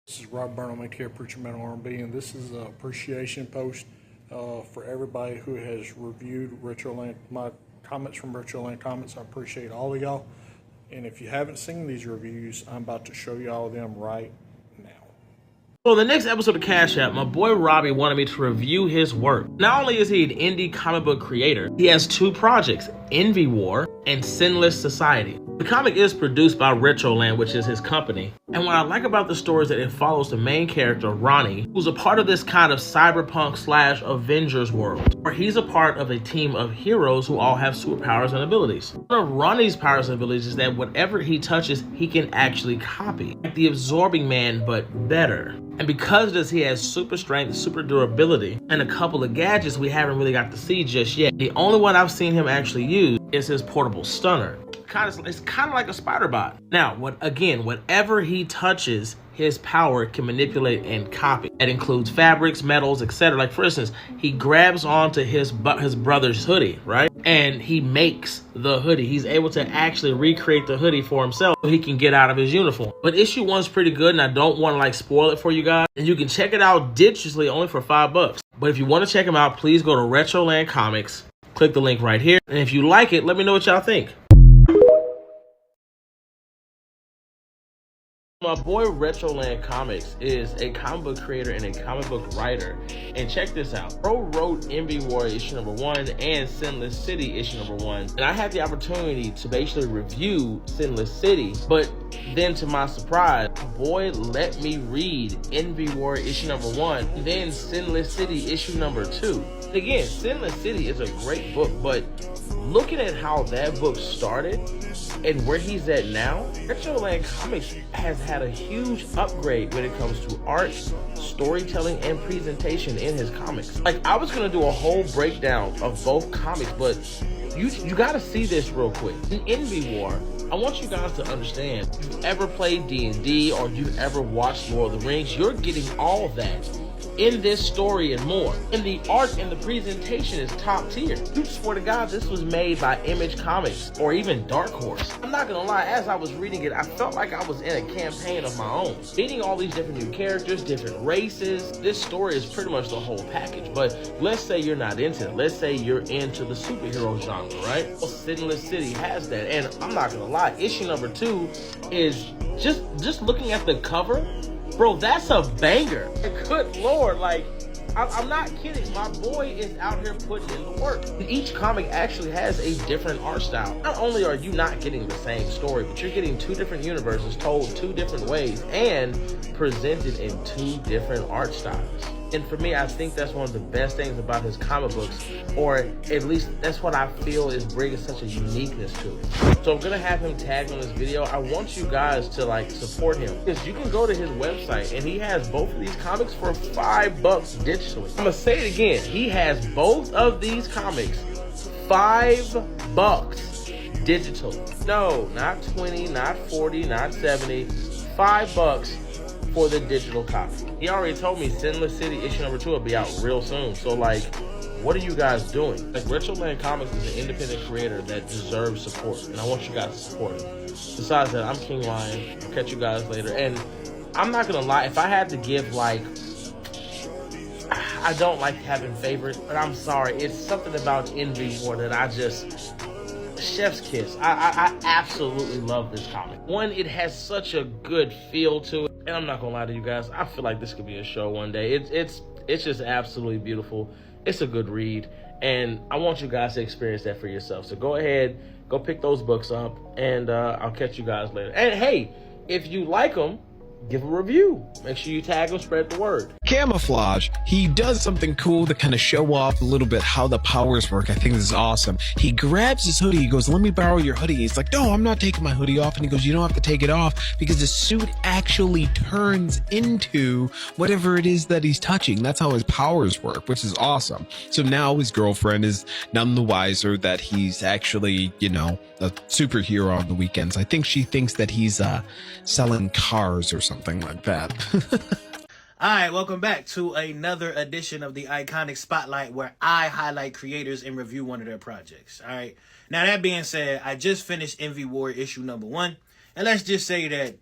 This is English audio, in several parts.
This is Rob Burnham, ATL Preacher Metal R&B, and this is an appreciation post for everybody who has reviewed RetroLand, my comments from RetroLand Comics. I appreciate all of y'all. And if you haven't seen these reviews, I'm about to show y'all them right now. So the next episode of Cash App, my boy Robbie wanted me to review his work. Not only is he an indie comic book creator, he has two projects, Envy War and Sinless Society. The comic is produced by RetroLand, which is his company. And what I like about the story is that it follows the main character, Ronnie, who's a part of this kind of cyberpunk / Avengers world, where he's a part of a team of heroes who all have superpowers and abilities. One of Ronnie's powers and abilities is that whatever he touches, he can actually copy. Like the Absorbing Man, but better. And because of this, he has super strength, super durability, and a couple of gadgets we haven't really got to see just yet. The only one I've seen him actually use is his portable stunner. It's kind of like a spider bot. Now, whatever he touches, his power can manipulate and copy. That includes fabrics, metals, etc. Like for instance, he grabs onto his brother's hoodie, right? And he makes the hoodie. He's able to actually recreate the hoodie for himself so he can get out of his uniform. But issue 1's pretty good, and I don't want to spoil it for you guys. And you can check it out digitally only for $5. But if you want to check him out, please go to RetroLand Comics. Click the link right here. And if you like it, let me know what y'all think. My boy RetroLand Comics is a comic book creator and a comic book writer. And check this out. Bro wrote Envy War issue number 1 and Sinless City issue number 1. And I had the opportunity to basically review Sinless City. But then to my surprise, boy let me read Envy War issue number 1 and then Sinless City issue number 2. Again, Sinless City is a great book, but looking at how that book started and where he's at now, RetroLand Comics has had a huge upgrade when it comes to art, storytelling, and presentation in his comics. Like, I was gonna do a whole breakdown of both comics, but you gotta see this real quick. In Envy War, I want you guys to understand, if you've ever played D&D or you've ever watched Lord of the Rings, you're getting all that in this story and more. And the art and the presentation is top tier. You swear to God, this was made by Image Comics or even Dark Horse. I'm not gonna lie, as I was reading it, I felt like I was in a campaign of my own. Meeting all these different new characters, different races. This story is pretty much the whole package. But let's say you're not into it. Let's say you're into the superhero genre, right? Well, Sinless City has that. And I'm not gonna lie, issue number 2 is just looking at the cover, bro, that's a banger. Good Lord, like, I'm not kidding. My boy is out here putting in the work. Each comic actually has a different art style. Not only are you not getting the same story, but you're getting two different universes told two different ways and presented in two different art styles. And for me, I think that's one of the best things about his comic books, or at least that's what I feel is bringing such a uniqueness to it. So I'm gonna have him tagged on this video. I want you guys to support him, because you can go to his website and he has both of these comics for $5 digitally. I'm gonna say it again. He has both of these comics $5 digitally. No, not 20, not 40, not 70, $5 for the digital copy. He already told me Sinless City issue number 2 will be out real soon. So what are you guys doing? RetroLand Comics is an independent creator that deserves support, and I want you guys to support him. Besides that, I'm King Lion. I'll catch you guys later. And I'm not gonna lie, if I had to give I don't like having favorites, but I'm sorry, it's something about Envy War that I just chef's kiss. I absolutely love this comic. One, it has such a good feel to it, and I'm not gonna lie to you guys, I feel like this could be a show one day. It's just absolutely beautiful. It's a good read, and I want you guys to experience that for yourself. So go ahead, go pick those books up, and I'll catch you guys later. And hey, if you like them, give a review. Make sure you tag him, spread the word. Camouflage. He does something cool to kind of show off a little bit how the powers work. I think this is awesome. He grabs his hoodie. He goes, "Let me borrow your hoodie." He's like, "No, I'm not taking my hoodie off." And he goes, "You don't have to take it off," because the suit actually turns into whatever it is that he's touching. That's how his powers work, which is awesome. So now his girlfriend is none the wiser that he's actually, a superhero on the weekends. I think she thinks that he's selling cars or something like that. All right, welcome back to another edition of the Iconic Spotlight, where I highlight creators and review one of their projects. All right. Now, that being said, I just finished Envy War issue number 1. And let's just say that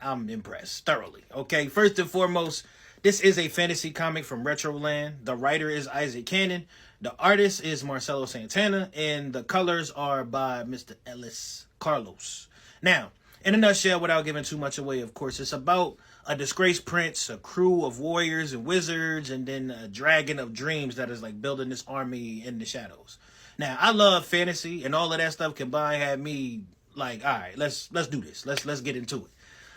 I'm impressed thoroughly. Okay, first and foremost, this is a fantasy comic from RetroLand. The writer is Isaac Cannon. The artist is Marcelo Santana, and the colors are by Mr. Ellis Carlos. Now, in a nutshell, without giving too much away, of course, it's about a disgraced prince, a crew of warriors and wizards, and then a dragon of dreams that is like building this army in the shadows. Now, I love fantasy, and all of that stuff combined had me like, all right, let's do this. Let's get into it.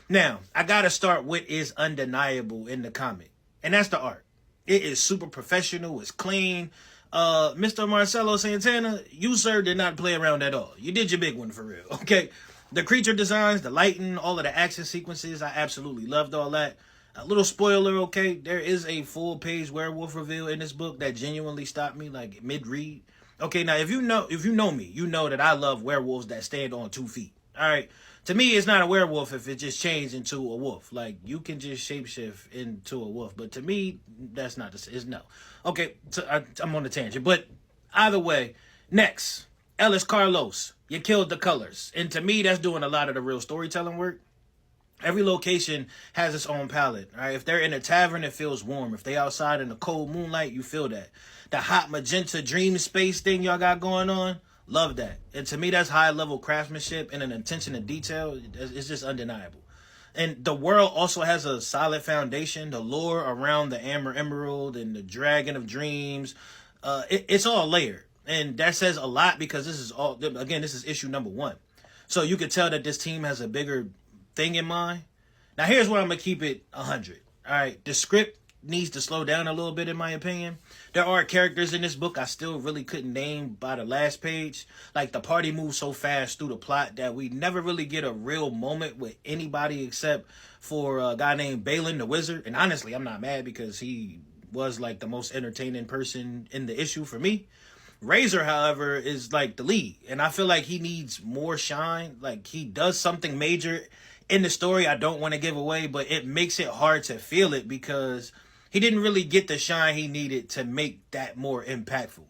Now, I gotta start what is undeniable in the comic, and that's the art. It is super professional. It's clean. Mr. Marcelo Santana, you, sir, did not play around at all. You did your big one for real, okay? The creature designs, the lighting, all of the action sequences, I absolutely loved all that. A little spoiler, okay? There is a full-page werewolf reveal in this book that genuinely stopped me, like, mid-read. Okay, now, if you know me, you know that I love werewolves that stand on 2 feet, all right? To me, it's not a werewolf if it just changed into a wolf. Like, you can just shapeshift into a wolf. But to me, that's not the... It's no. Okay, so I'm on a tangent. But either way, next, Ellis Carlos, you killed the colors. And to me, that's doing a lot of the real storytelling work. Every location has its own palette. All right? If they're in a tavern, it feels warm. If they outside in the cold moonlight, you feel that. The hot magenta dream space thing y'all got going on, love that. And to me, that's high-level craftsmanship and an attention to detail. It's just undeniable. And the world also has a solid foundation. The lore around the Amber Emerald and the Dragon of Dreams, it's all layered. And that says a lot because this is issue number 1. So you could tell that this team has a bigger thing in mind. Now, here's where I'm going to keep it 100. All right, the script needs to slow down a little bit, in my opinion. There are characters in this book I still really couldn't name by the last page. Like, the party moves so fast through the plot that we never really get a real moment with anybody except for a guy named Balin the Wizard. And honestly, I'm not mad because he was like the most entertaining person in the issue for me. Razor, however, is like the lead, and I feel like he needs more shine. Like, he does something major in the story I don't want to give away, but it makes it hard to feel it because he didn't really get the shine he needed to make that more impactful.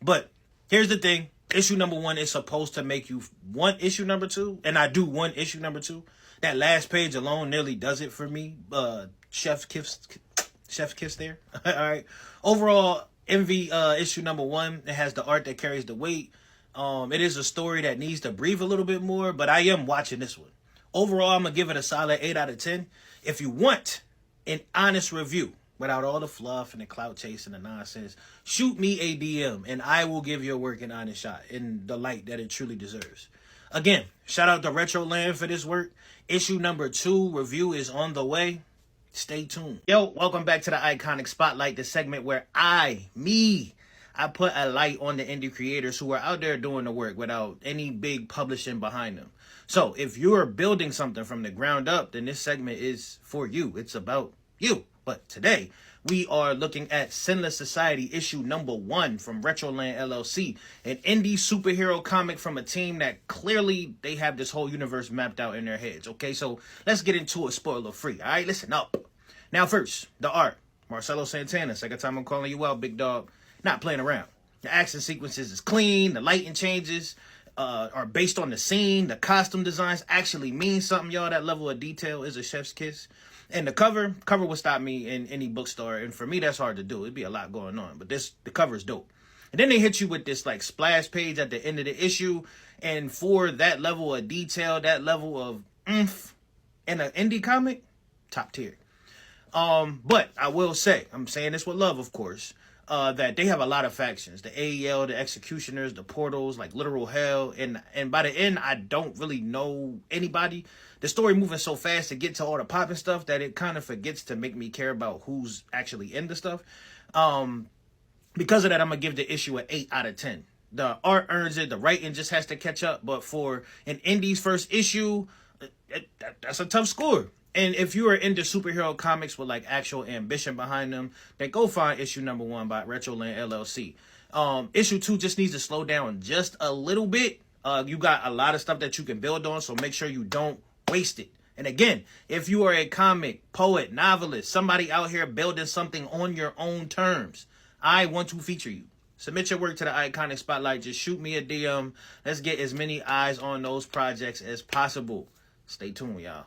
But here's the thing. Issue number 1 is supposed to make you want issue number 2. And I do want issue number 2. That last page alone nearly does it for me. Chef's kiss there. All right. Overall, Envy issue number 1. It has the art that carries the weight. It is a story that needs to breathe a little bit more, but I am watching this one. Overall, I'm going to give it a solid 8 out of 10. If you want an honest review, without all the fluff and the clout chase and the nonsense, shoot me a DM and I will give your work an honest shot in the light that it truly deserves. Again, shout out to RetroLand for this work. Issue number 2 review is on the way. Stay tuned. Yo, welcome back to the Iconic Spotlight, the segment where I put a light on the indie creators who are out there doing the work without any big publishing behind them. So if you're building something from the ground up, then this segment is for you. It's about you. But today, we are looking at Sinless Society issue number 1 from RetroLand LLC, an indie superhero comic from a team that clearly they have this whole universe mapped out in their heads. Okay, so let's get into it spoiler free. All right, listen up. Now first, the art. Marcelo Santana, second time I'm calling you out, big dog. Not playing around. The action sequences is clean. The lighting changes are based on the scene. The costume designs actually mean something, y'all. That level of detail is a chef's kiss. And the cover will stop me in any bookstore. And for me, that's hard to do. It'd be a lot going on. But the cover is dope. And then they hit you with this like splash page at the end of the issue. And for that level of detail, that level of oomph in an indie comic, top tier. But I will say, I'm saying this with love, of course, that they have a lot of factions. The AEL, the Executioners, the Portals, like literal hell. And by the end, I don't really know anybody. The story moving so fast to get to all the popping stuff that it kind of forgets to make me care about who's actually in the stuff. Because of that, I'm going to give the issue an 8 out of 10. The art earns it. The writing just has to catch up. But for an indie's first issue, that's a tough score. And if you are into superhero comics with like actual ambition behind them, then go find issue number 1 by RetroLand LLC. Issue 2 just needs to slow down just a little bit. You got a lot of stuff that you can build on, so make sure you don't waste it. And again, if you are a comic, poet, novelist, somebody out here building something on your own terms, I want to feature you. Submit your work to the Iconic Spotlight. Just shoot me a DM. Let's get as many eyes on those projects as possible. Stay tuned, y'all.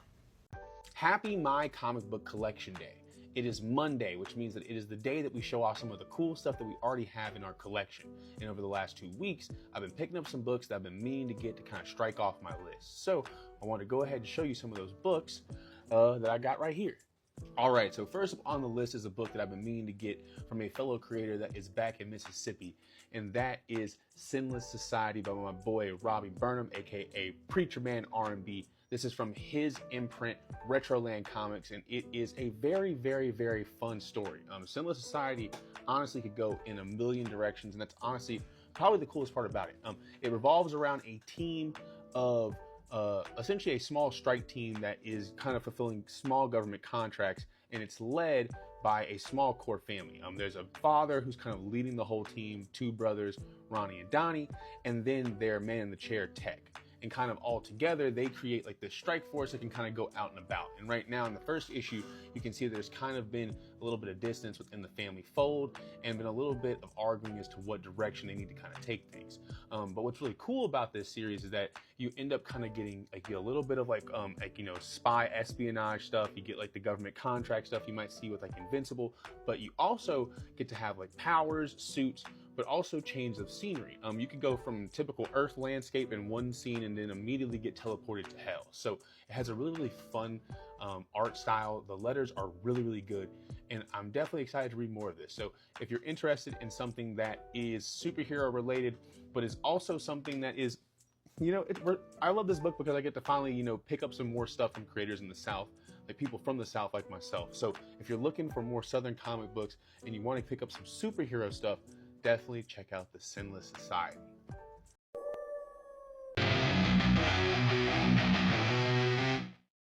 Happy My Comic Book Collection Day. It is Monday, which means that it is the day that we show off some of the cool stuff that we already have in our collection. And over the last 2 weeks, I've been picking up some books that I've been meaning to get to kind of strike off my list. So I want to go ahead and show you some of those books that I got right here. All right, so first up on the list is a book that I've been meaning to get from a fellow creator that is back in Mississippi, and that is Sinless Society by my boy Robbie Burnham, aka Preacher Man R&B. This is from his imprint, RetroLand Comics, and it is a very, very, very fun story. Sinless Society honestly could go in a million directions, and that's honestly probably the coolest part about it. It revolves around a team of essentially a small strike team that is kind of fulfilling small government contracts, and it's led by a small core family. There's a father who's kind of leading the whole team, 2 brothers, Ronnie and Donnie, and then their man in the chair, Tech. And kind of all together, they create like this strike force that can kind of go out and about. And right now in the first issue, you can see there's kind of been a little bit of distance within the family fold and been a little bit of arguing as to what direction they need to kind of take things. But what's really cool about this series is that you end up kind of getting like a little bit of like spy espionage stuff. You get like the government contract stuff you might see with like Invincible, but you also get to have like powers, suits, but also change of scenery. You could go from typical Earth landscape in one scene and then immediately get teleported to hell. So it has a really, really fun art style. The letters are really, really good, and I'm definitely excited to read more of this. So if you're interested in something that is superhero related, but is also something that is, I love this book because I get to finally, pick up some more stuff from creators in the South, like people from the South like myself. So if you're looking for more Southern comic books and you want to pick up some superhero stuff, definitely check out the Sinless Society.